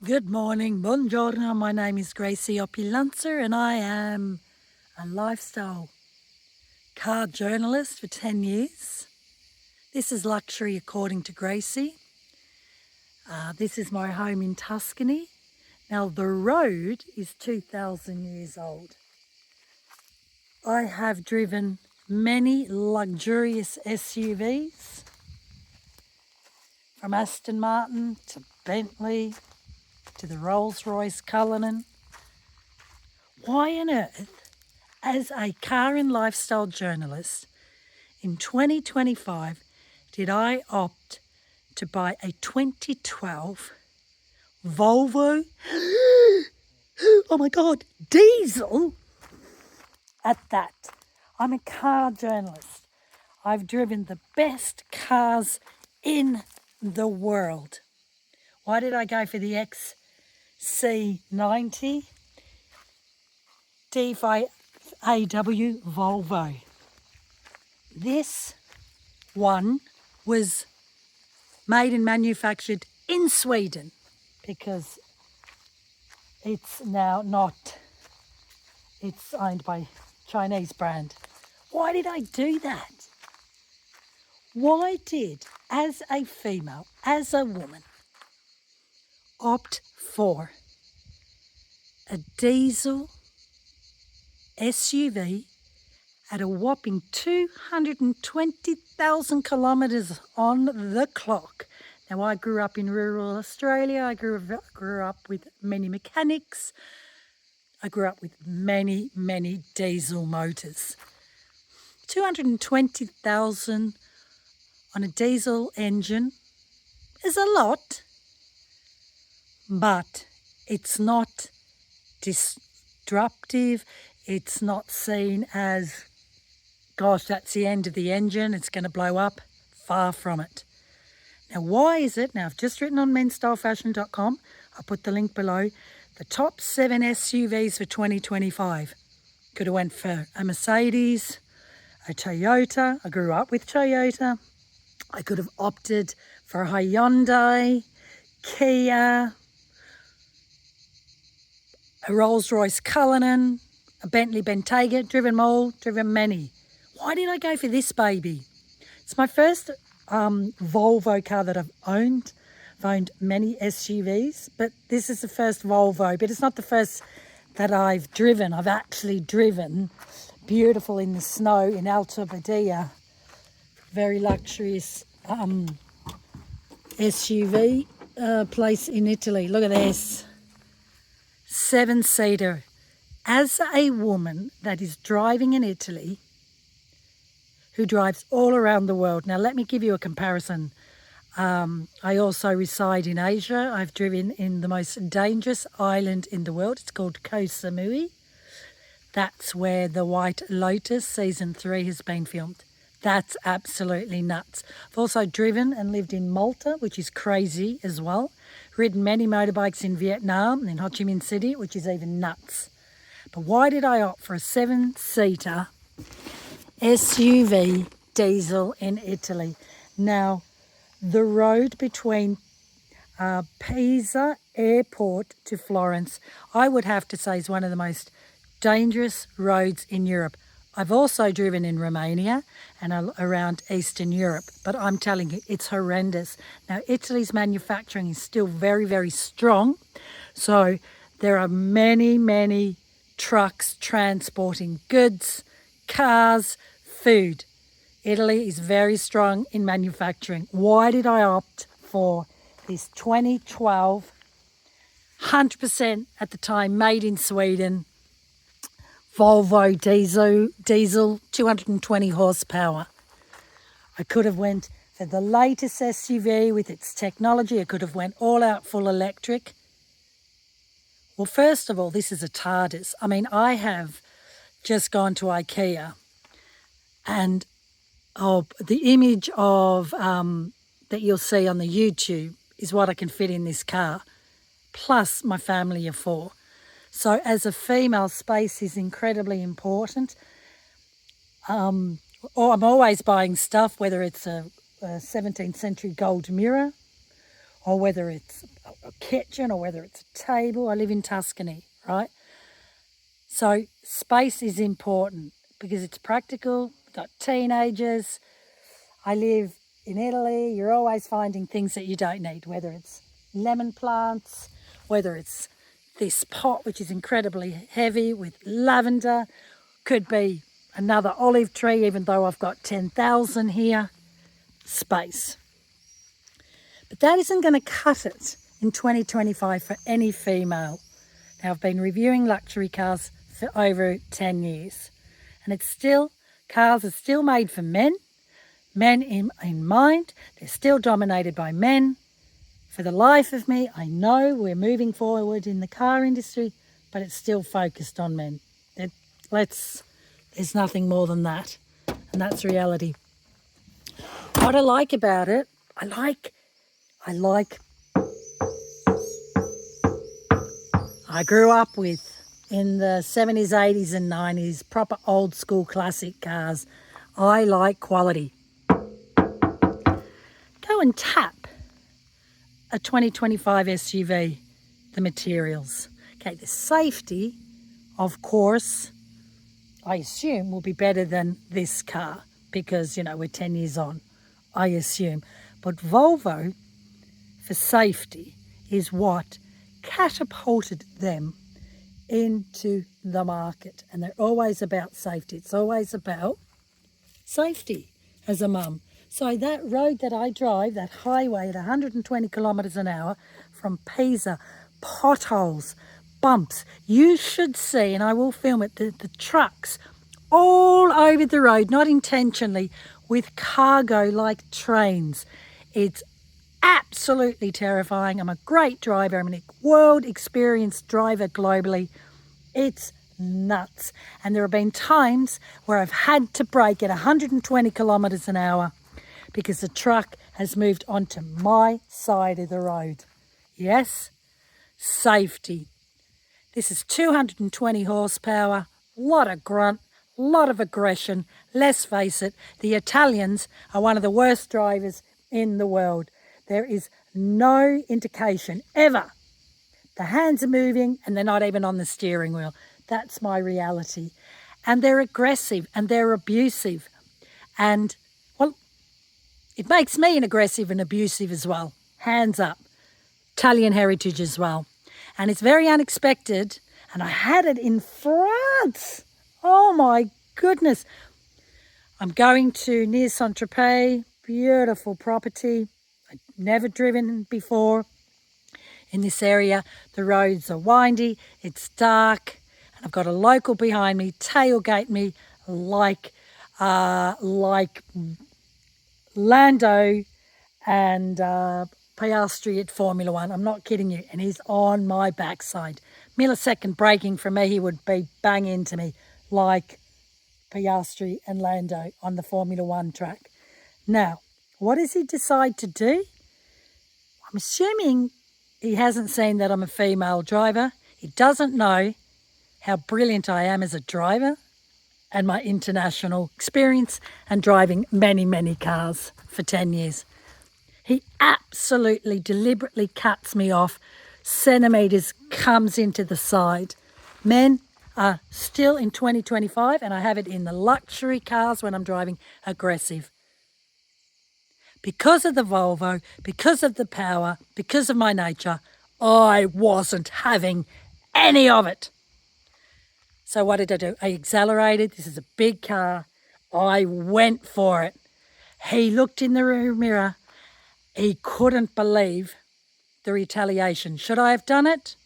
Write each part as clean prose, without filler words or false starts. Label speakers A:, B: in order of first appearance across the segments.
A: Good morning, buongiorno. My name is Gracie Opulanza and I am a lifestyle car journalist for 10 years. This is luxury according to Gracie. This is my home in Tuscany. Now the road is 2,000 years old. I have driven many luxurious SUVs, from Aston Martin to Bentley to the Rolls-Royce Cullinan. Why on earth, as a car and lifestyle journalist, in 2025, did I opt to buy a 2012 Volvo, oh my God, diesel at that? I'm a car journalist. I've driven the best cars in the world. Why did I go for the XC90 D5AW Volvo? This one was made and manufactured in Sweden because it's now not, it's owned by Chinese brand. Why did I do that? Why did, as a female, as a woman, opt for a diesel SUV at a whopping 220,000 kilometres on the clock? Now, I grew up in rural Australia. I grew up with many mechanics. I grew up with many diesel motors. 220,000 on a diesel engine is a lot, but it's not disruptive. It's not seen as, gosh, that's the end of the engine, it's going to blow up. Far from it. Now, why is it? Now, I've just written on menstylefashion.com, I'll put the link below, the top 7 SUVs for 2025. Could have went for a Mercedes, a Toyota. I grew up with Toyota. I could have opted for a Hyundai, Kia, a Rolls-Royce Cullinan, a Bentley Bentayga. Driven them all, driven many. Why did I go for this baby? It's my first Volvo car that I've owned. I've owned many SUVs, but this is the first Volvo. But it's not the first that I've driven. I've actually driven beautiful in the snow in Alta Badia. Very luxurious SUV place in Italy. Look at this. 7-seater. As a woman that is driving in Italy, who drives all around the world. Now, let me give you a comparison. I also reside in Asia. I've driven in the most dangerous island in the world. It's called Koh Samui. That's where The White Lotus Season 3 has been filmed. That's absolutely nuts. I've also driven and lived in Malta, which is crazy as well. Ridden many motorbikes in Vietnam, in Ho Chi Minh City, which is even nuts. But why did I opt for a 7-seater SUV diesel in Italy? Now, the road between Pisa airport to Florence, I would have to say, is one of the most dangerous roads in Europe. I've also driven in Romania and around Eastern Europe, but I'm telling you, it's horrendous. Now, Italy's manufacturing is still very strong, so there are many trucks transporting goods, cars, food. Italy is very strong in manufacturing. Why did I opt for this 2012, 100% at the time, made in Sweden, Volvo diesel, 220 horsepower? I could have went for the latest SUV with its technology. I could have went all out full electric. Well, first of all, this is a TARDIS. I mean, I have just gone to IKEA, and the image of that you'll see on the YouTube is what I can fit in this car, plus my family of 4. So as a female, space is incredibly important. I'm always buying stuff, whether it's a 17th century gold mirror or whether it's a kitchen or whether it's a table. I live in Tuscany, right? So space is important because it's practical. We've got teenagers. I live in Italy. You're always finding things that you don't need, whether it's lemon plants, whether it's this pot, which is incredibly heavy with lavender, could be another olive tree, even though I've got 10,000 here. Space. But that isn't going to cut it in 2025 for any female. Now, I've been reviewing luxury cars for over 10 years, and cars are still made for men in mind. They're still dominated by men. For the life of me, I know we're moving forward in the car industry, but it's still focused on men. There's nothing more than that, and that's reality. What I like about it, I grew up with, in the 70s, 80s and 90s, proper old school classic cars. I like quality. Go and tap a 2025 SUV, the materials. Okay, the safety, of course, I assume will be better than this car because, we're 10 years on, I assume. But Volvo, for safety, is what catapulted them into the market. And they're always about safety. It's always about safety as a mum. So that road that I drive, that highway at 120 kilometres an hour from Pisa, potholes, bumps, you should see, and I will film it, the trucks all over the road, not intentionally, with cargo like trains. It's absolutely terrifying. I'm a great driver. I'm a world experienced driver globally. It's nuts. And there have been times where I've had to brake at 120 kilometres an hour because the truck has moved onto my side of the road. Yes, safety. This is 220 horsepower, a lot of grunt, a lot of aggression. Let's face it, the Italians are one of the worst drivers in the world. There is no indication ever. The hands are moving and they're not even on the steering wheel. That's my reality. And they're aggressive and they're abusive. And, well, it makes me an aggressive and abusive as well. Hands up. Italian heritage as well. And it's very unexpected. And I had it in France. Oh my goodness. I'm going to near Saint-Tropez. Beautiful property. I've never driven before in this area. The roads are windy. It's dark. And I've got a local behind me, tailgate me like Lando and Piastri at Formula One. I'm not kidding you. And he's on my backside. Millisecond braking from me, he would be bang into me like Piastri and Lando on the Formula One track. Now, what does he decide to do? I'm assuming he hasn't seen that I'm a female driver. He doesn't know how brilliant I am as a driver and my international experience and driving many, many cars for 10 years. He absolutely deliberately cuts me off, centimetres comes into the side. Men are still in 2025, and I have it in the luxury cars when I'm driving aggressive. Because of the Volvo, because of the power, because of my nature, I wasn't having any of it. So what did I do? I accelerated. This is a big car. I went for it. He looked in the rear mirror. He couldn't believe the retaliation. Should I have done it?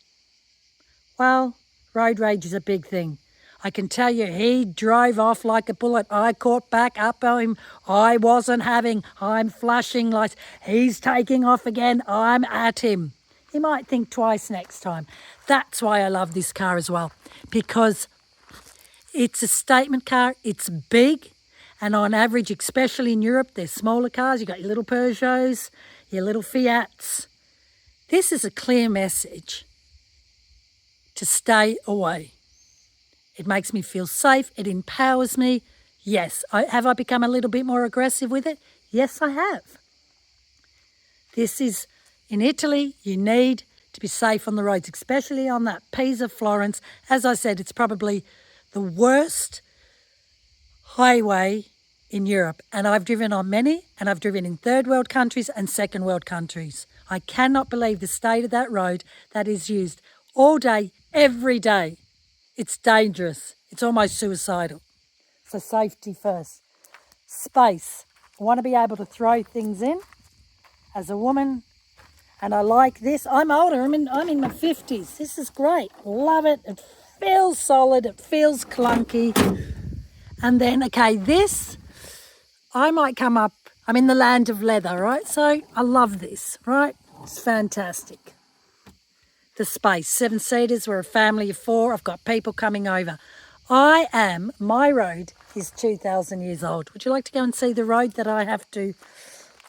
A: Well, road rage is a big thing. I can tell you, he drove off like a bullet. I caught back up on him. I wasn't having. I'm flashing lights. He's taking off again. I'm at him. He might think twice next time. That's why I love this car as well, because it's a statement car. It's big. And on average, especially in Europe, they're smaller cars. You've got your little Peugeots, your little Fiats. This is a clear message to stay away. It makes me feel safe. It empowers me. Yes. Have I become a little bit more aggressive with it? Yes, I have. This is, in Italy, you need to be safe on the roads, especially on that Pisa, Florence. As I said, it's probably the worst highway in Europe. And I've driven on many, and I've driven in third world countries and second world countries. I cannot believe the state of that road that is used all day, every day. It's dangerous. It's almost suicidal. So safety first. Space. I want to be able to throw things in as a woman. And I like this. I'm older. I'm in my 50s. This is great. Love it. It feels solid. It feels clunky. And then, okay, this, I might come up. I'm in the land of leather, right? So I love this, right? It's fantastic. The space. 7-seaters. We're a family of 4. I've got people coming over. My road is 2,000 years old. Would you like to go and see the road that I have to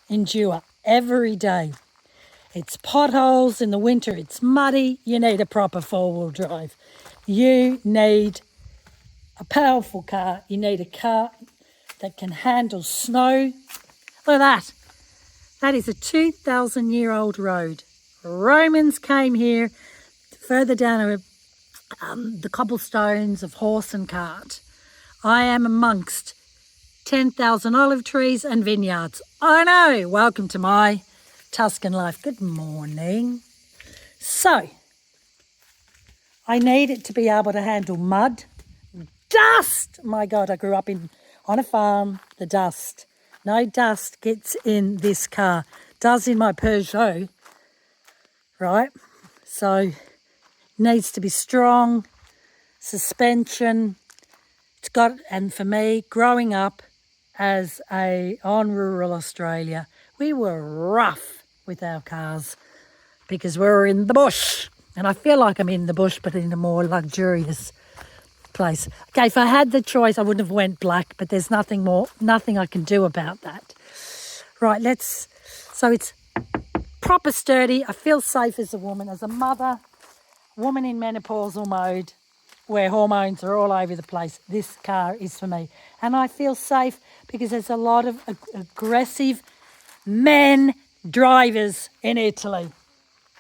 A: endure every day? It's potholes in the winter. It's muddy. You need a proper 4-wheel drive. You need a powerful car. You need a car that can handle snow. Look at that. That is a 2,000-year-old road. Romans came here further down the cobblestones of horse and cart. I am amongst 10,000 olive trees and vineyards. I know. Welcome to my Tuscan life. Good morning. So, I need it to be able to handle mud, dust. My God, I grew up on a farm. The dust. No dust gets in this car. Does in my Peugeot, right? So, needs to be strong. Suspension. It's got, and for me, growing up on rural Australia, we were rough with our cars because we were in the bush. And I feel like I'm in the bush, but in a more luxurious place. Okay, if I had the choice, I wouldn't have went black, but there's nothing I can do about that. Right, so it's proper sturdy. I feel safe as a woman, as a mother, woman in menopausal mode, where hormones are all over the place. This car is for me. And I feel safe because there's a lot of aggressive men drivers in Italy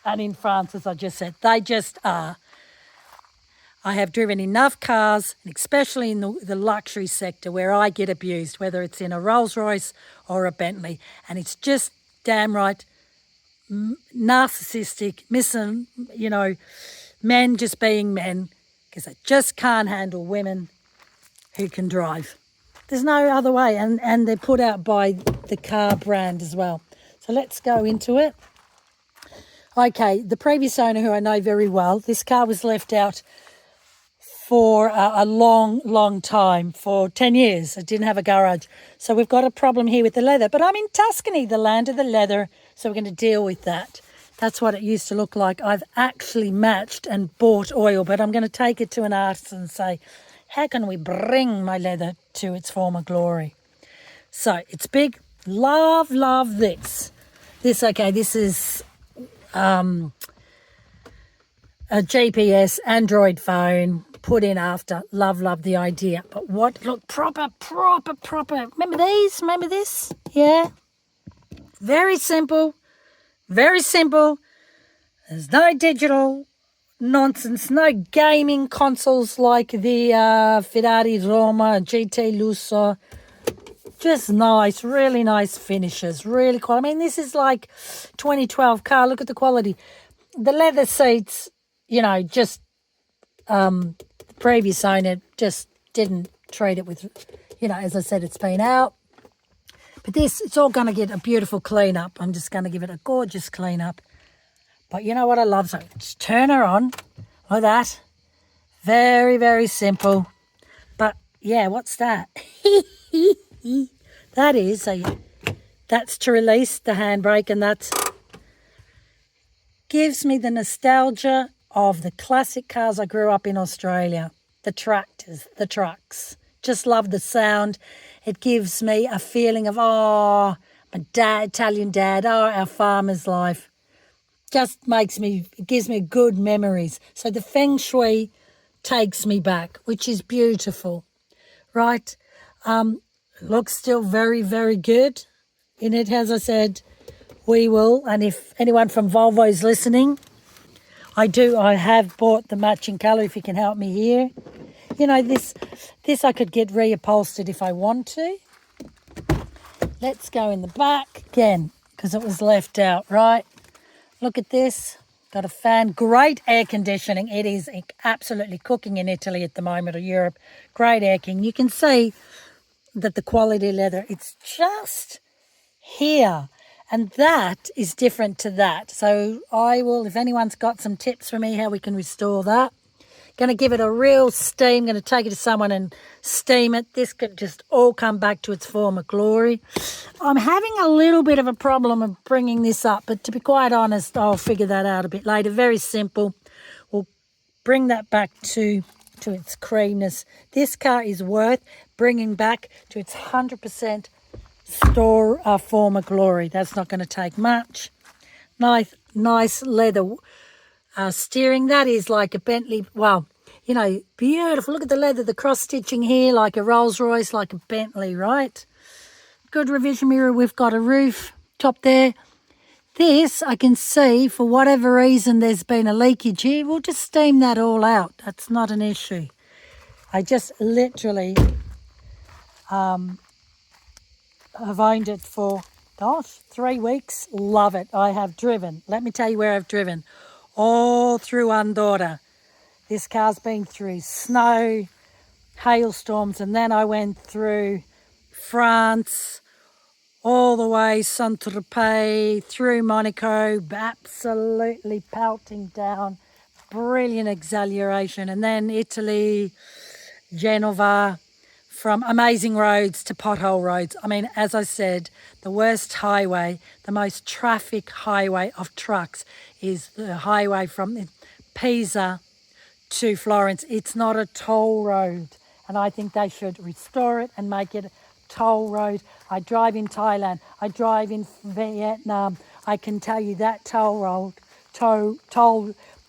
A: and in France, as I just said. They just are. I have driven enough cars, especially in the luxury sector, where I get abused, whether it's in a Rolls Royce or a Bentley. And it's just damn right narcissistic, men just being men, because they just can't handle women who can drive. There's no other way. And they're put out by the car brand as well. So let's go into it. Okay, the previous owner, who I know very well, this car was left out for a long, long time, for 10 years. It didn't have a garage. So we've got a problem here with the leather. But I'm in Tuscany, the land of the leather, so we're going to deal with that. That's what it used to look like. I've actually matched and bought oil, but I'm going to take it to an artist and say, how can we bring my leather to its former glory? So it's big. Love this. This is a GPS Android phone put in after. Love the idea. But look, proper. Remember these? Remember this? Yeah. Very simple. There's no digital nonsense, no gaming consoles like the Ferrari Roma, GT Lusso. Just nice, really nice finishes, really cool. I mean, this is like 2012 car. Look at the quality. The leather seats, just the previous owner just didn't treat it with, as I said, it's been out. But it's all going to get a beautiful clean up. I'm just going to give it a gorgeous clean up. But you know what I love? So just turn her on like that. Very, very simple. But yeah, what's that? That's to release the handbrake, and that gives me the nostalgia of the classic cars I grew up in Australia. The tractors, the trucks. Just love the sound. It gives me a feeling of, my Italian dad, our farmer's life. Just gives me good memories. So the feng shui takes me back, which is beautiful, right? Looks still very, very good in it. As I said, we will, and if anyone from Volvo is listening, I have bought the matching colour, if you can help me here. You know, this I could get reupholstered if I want to. Let's go in the back again, because it was left out, right? Look at this. Got a fan. Great air conditioning. It is absolutely cooking in Italy at the moment, or Europe. Great air conditioning. You can see that the quality leather, it's just here. And that is different to that. So I will, if anyone's got some tips for me how we can restore that. Going to give it a real steam. Going to take it to someone and steam it. This could just all come back to its former glory. I'm having a little bit of a problem of bringing this up, but to be quite honest, I'll figure that out a bit later. Very simple. We'll bring that back to its creamness. This car is worth bringing back to its 100% former glory. That's not going to take much. Nice leather steering. That is like a Bentley. Well, you know, beautiful. Look at the leather, the cross stitching here, like a Rolls Royce, like a Bentley, right? Good revision mirror. We've got a roof top there. This I can see, for whatever reason there's been a leakage here. We'll just steam that all out. That's not an issue. I just literally have owned it for, gosh, 3 weeks. Love it. I have driven. Let me tell you where I've driven. All through Andorra. This car's been through snow, hailstorms, and then I went through France, all the way Saint-Tropez, through Monaco, absolutely pelting down, brilliant acceleration, and then Italy, Genova, from amazing roads to pothole roads. I mean, as I said, the worst highway, the most traffic highway of trucks is the highway from Pisa to Florence. It's not a toll road, and I think they should restore it and make it a toll road. I drive in Thailand. I drive in Vietnam. I can tell you that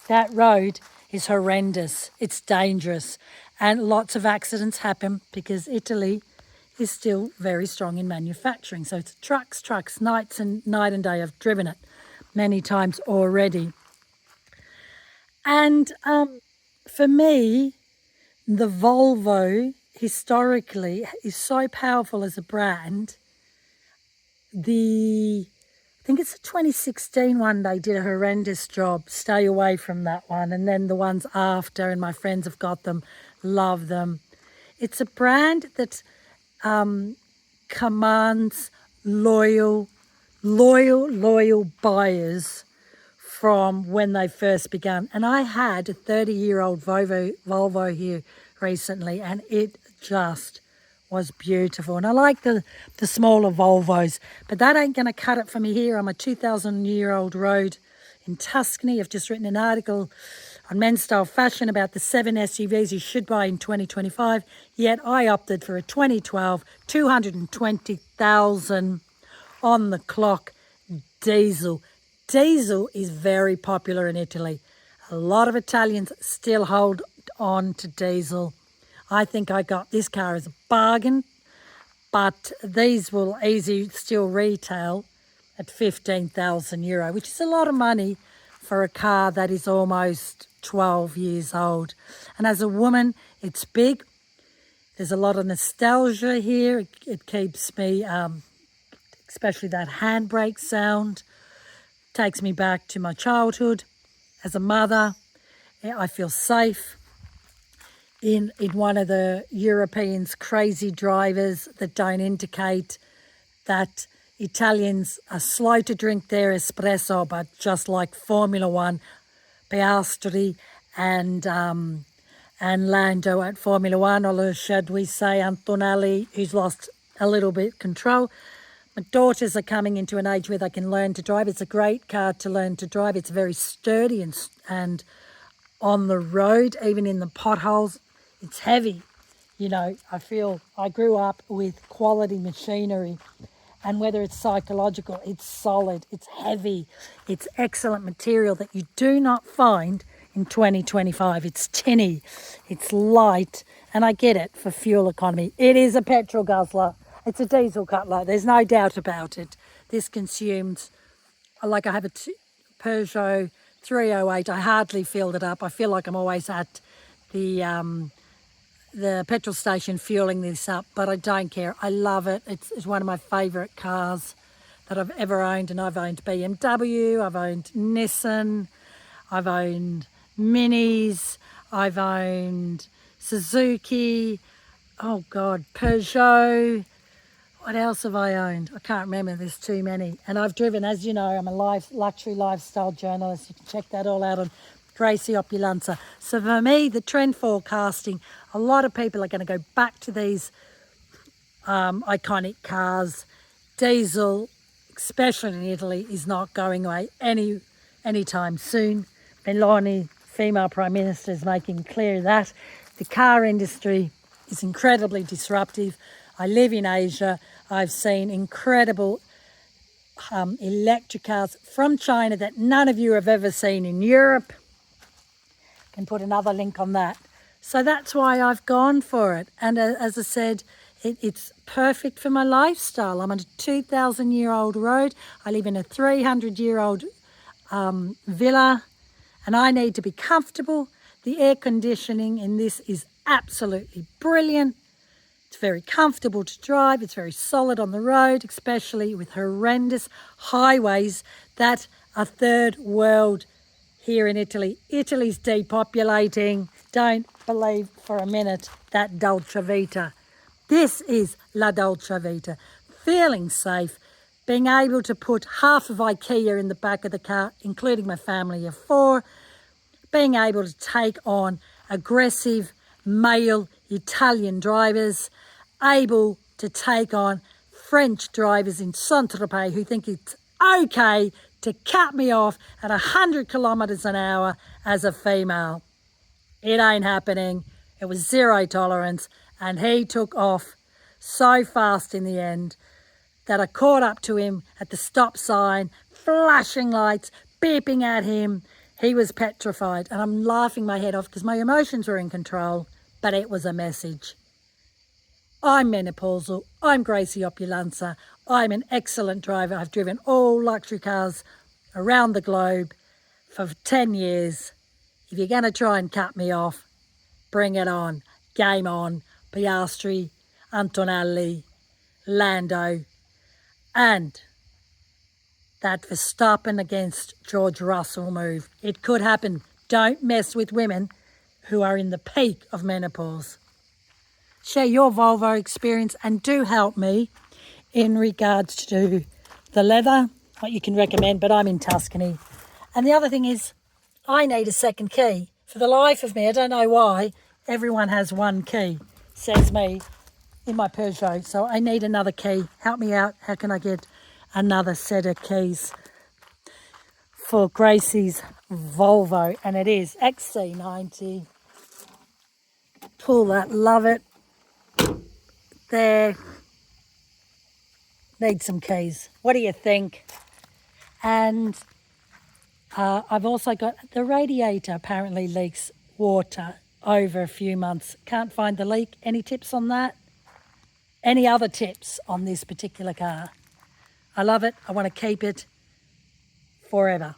A: that road is horrendous. It's dangerous. And lots of accidents happen because Italy is still very strong in manufacturing. So it's trucks, night and day. I've driven it many times already. And for me, the Volvo historically is so powerful as a brand. I think it's a 2016 one, they did a horrendous job. Stay away from that one. And then the ones after, and my friends have got them, love them. It's a brand that commands loyal buyers from when they first began. And I had a 30-year-old Volvo here recently, and it just was beautiful. And I like the smaller Volvos, but that ain't going to cut it for me here. I'm a 2,000-year-old road in Tuscany. I've just written an article on Men's Style Fashion about the 7 SUVs you should buy in 2025, yet I opted for a 2012, 220,000 on the clock diesel. Diesel is very popular in Italy. A lot of Italians still hold on to diesel. I think I got this car as a bargain, but these will easily still retail at €15,000, which is a lot of money for a car that is almost 12 years old. And as a woman, it's big. There's a lot of nostalgia here. It keeps me, especially that handbrake sound, takes me back to my childhood. As a mother, I feel safe in one of the Europeans' crazy drivers that don't indicate that Italians are slow to drink their espresso, but just like Formula One, Piastri and Lando at Formula One, or should we say Antonelli, who's lost a little bit control. My daughters are coming into an age where they can learn to drive. It's a great car to learn to drive. It's very sturdy and on the road, even in the potholes, it's heavy. You know, I feel I grew up with quality machinery, and whether it's psychological, it's solid, it's heavy, it's excellent material that you do not find in 2025. It's tinny, it's light, and I get it for fuel economy. It is a petrol guzzler. It's a diesel cutler. There's no doubt about it. This consumes, like I have a Peugeot 308. I hardly filled it up. I feel like I'm always at the petrol station fueling this up, but I don't care. I love it. It's one of my favourite cars that I've ever owned, and I've owned BMW, I've owned Nissan, I've owned Minis, I've owned Suzuki, oh God, Peugeot. What else have I owned? I can't remember, there's too many. And I've driven, as you know, I'm a luxury lifestyle journalist. You can check that all out on Gracie Opulanza. So for me, the trend forecasting, a lot of people are going to go back to these iconic cars. Diesel, especially in Italy, is not going away anytime soon. Meloni, female Prime Minister, is making clear that the car industry is incredibly disruptive. I live in Asia. I've seen incredible electric cars from China that none of you have ever seen in Europe. I can put another link on that. So that's why I've gone for it. And as I said, it's perfect for my lifestyle. I'm on a 2,000-year-old road. I live in a 300-year-old villa, and I need to be comfortable. The air conditioning in this is absolutely brilliant. It's very comfortable to drive. It's very solid on the road, especially with horrendous highways that are third world here in Italy. Italy's depopulating. Don't believe for a minute that Dolce Vita. This is La Dolce Vita. Feeling safe, being able to put half of IKEA in the back of the car, including my family of 4, being able to take on aggressive male Italian drivers, able to take on French drivers in Saint-Tropez who think it's okay to cut me off at 100 kilometres an hour as a female. It ain't happening. It was zero tolerance, and he took off so fast in the end that I caught up to him at the stop sign, flashing lights, beeping at him. He was petrified, and I'm laughing my head off because my emotions were in control, but it was a message. I'm menopausal. I'm Gracie Opulanza. I'm an excellent driver. I've driven all luxury cars around the globe for 10 years. If you're going to try and cut me off, bring it on. Game on. Piastri, Antonelli, Lando, and that Verstappen against George Russell move. It could happen. Don't mess with women who are in the peak of menopause. Share your Volvo experience and do help me in regards to the leather, what you can recommend, but I'm in Tuscany. And the other thing is, I need a second key. For the life of me, I don't know why, everyone has one key, says me, in my Peugeot. So I need another key. Help me out. How can I get another set of keys for Gracie's Volvo? And it is XC90. Pull that, love it. There. Need some keys. What do you think? And I've also got the radiator apparently leaks water over a few months. Can't find the leak. Any tips on that? Any other tips on this particular car? I love it. I want to keep it forever.